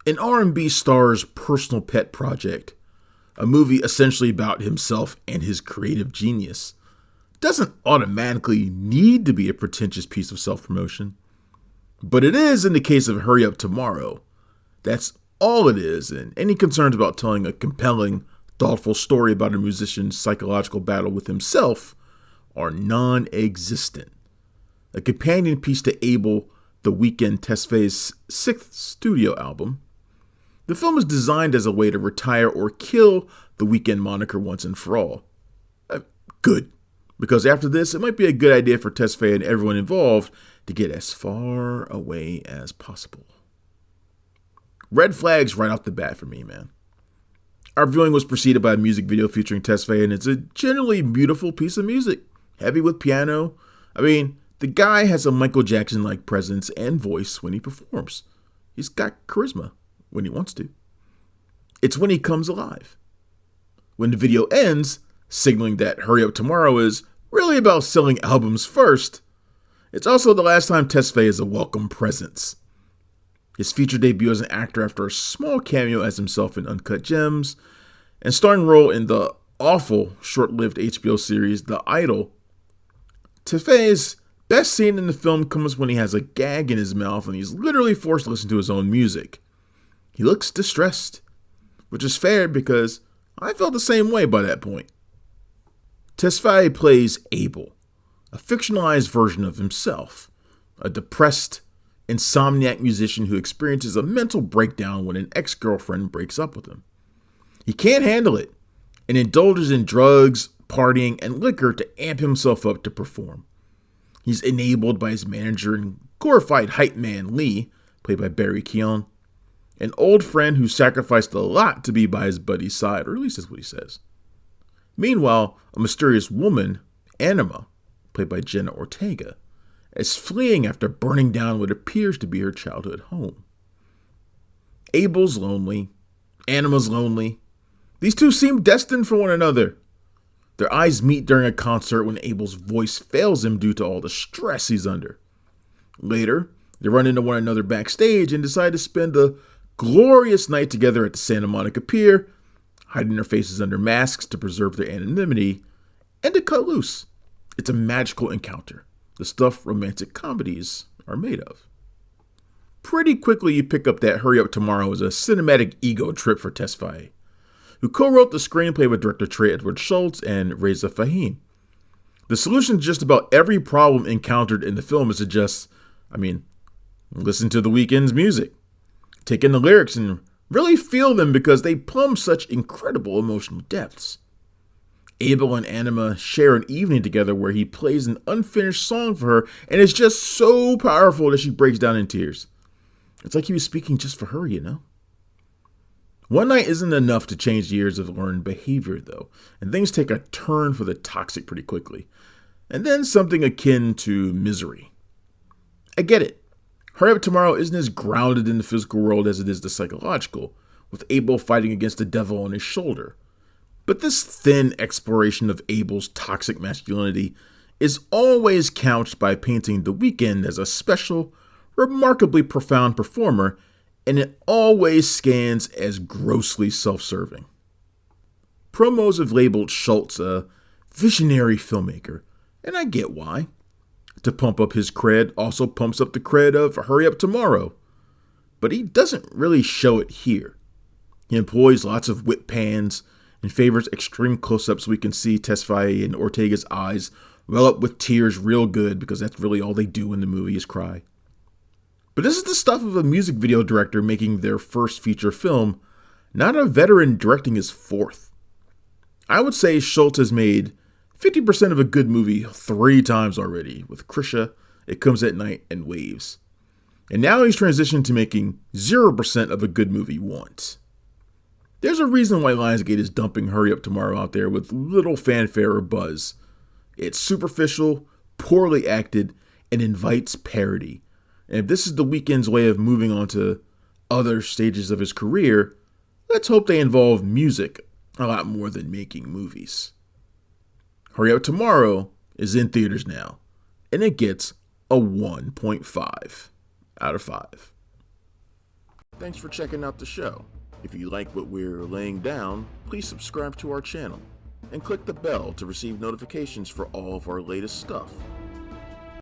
An R&B star's personal pet project, a movie essentially about himself and his creative genius, doesn't automatically need to be a pretentious piece of self-promotion. But it is in the case of Hurry Up Tomorrow. That's all it is, and any concerns about telling a compelling, thoughtful story about a musician's psychological battle with himself are non-existent. A companion piece to Abel, the Weeknd Tesfaye's sixth studio album, the film is designed as a way to retire or kill the Weeknd moniker once and for all. Good, because after this, it might be a good idea for Tesfaye and everyone involved to get as far away as possible. Red flags right off the bat for me, man. Our viewing was preceded by a music video featuring Tesfaye, and it's a generally beautiful piece of music, heavy with piano. The guy has a Michael Jackson-like presence and voice when he performs. He's got charisma when he wants to. It's when he comes alive. When the video ends, signaling that Hurry Up Tomorrow is really about selling albums first, it's also the last time Tesfaye is a welcome presence. His feature debut as an actor after a small cameo as himself in Uncut Gems, and starring role in the awful short-lived HBO series The Idol. Tesfaye's best scene in the film comes when he has a gag in his mouth and he's literally forced to listen to his own music. He looks distressed, which is fair because I felt the same way by that point. Tesfaye plays Abel, a fictionalized version of himself, a depressed, insomniac musician who experiences a mental breakdown when an ex-girlfriend breaks up with him. He can't handle it and indulges in drugs, partying, and liquor to amp himself up to perform. He's enabled by his manager and glorified hype man Lee, played by Keoghan, an old friend who sacrificed a lot to be by his buddy's side, or at least that's what he says. Meanwhile, a mysterious woman, Anima, played by Jenna Ortega, is fleeing after burning down what appears to be her childhood home. Abel's lonely. Anima's lonely. These two seem destined for one another. Their eyes meet during a concert when Abel's voice fails him due to all the stress he's under. Later, they run into one another backstage and decide to spend a glorious night together at the Santa Monica Pier, hiding their faces under masks to preserve their anonymity, and to cut loose. It's a magical encounter. The stuff romantic comedies are made of. Pretty quickly you pick up that Hurry Up Tomorrow is a cinematic ego trip for Tesfaye, who co-wrote the screenplay with director Trey Edward Schultz and Reza Fahim. The solution to just about every problem encountered in the film is to just, listen to the Weeknd's music. Take in the lyrics and really feel them because they plumb such incredible emotional depths. Abel and Anima share an evening together where he plays an unfinished song for her, and it's just so powerful that she breaks down in tears. It's like he was speaking just for her, you know? One night isn't enough to change years of learned behavior, though, and things take a turn for the toxic pretty quickly. And then something akin to misery. I get it. Hurry Up Tomorrow isn't as grounded in the physical world as it is the psychological, with Abel fighting against the devil on his shoulder. But this thin exploration of Abel's toxic masculinity is always couched by painting The Weeknd as a special, remarkably profound performer, and it always scans as grossly self-serving. Promos have labeled Schultz a visionary filmmaker, and I get why. To pump up his cred also pumps up the cred of Hurry Up Tomorrow. But he doesn't really show it here. He employs lots of whip pans and favors extreme close-ups so we can see Tesfaye and Ortega's eyes well up with tears real good because that's really all they do in the movie is cry. But this is the stuff of a music video director making their first feature film, not a veteran directing his fourth. I would say Schultz has made 50% of a good movie 3 times already, with Krisha, It Comes at Night, and Waves. And now he's transitioned to making 0% of a good movie once. There's a reason why Lionsgate is dumping Hurry Up Tomorrow out there with little fanfare or buzz. It's superficial, poorly acted, and invites parody. And if this is The Weeknd's way of moving on to other stages of his career, let's hope they involve music a lot more than making movies. Hurry Up Tomorrow is in theaters now, and it gets a 1.5 out of 5. Thanks for checking out the show. If you like what we're laying down, please subscribe to our channel and click the bell to receive notifications for all of our latest stuff.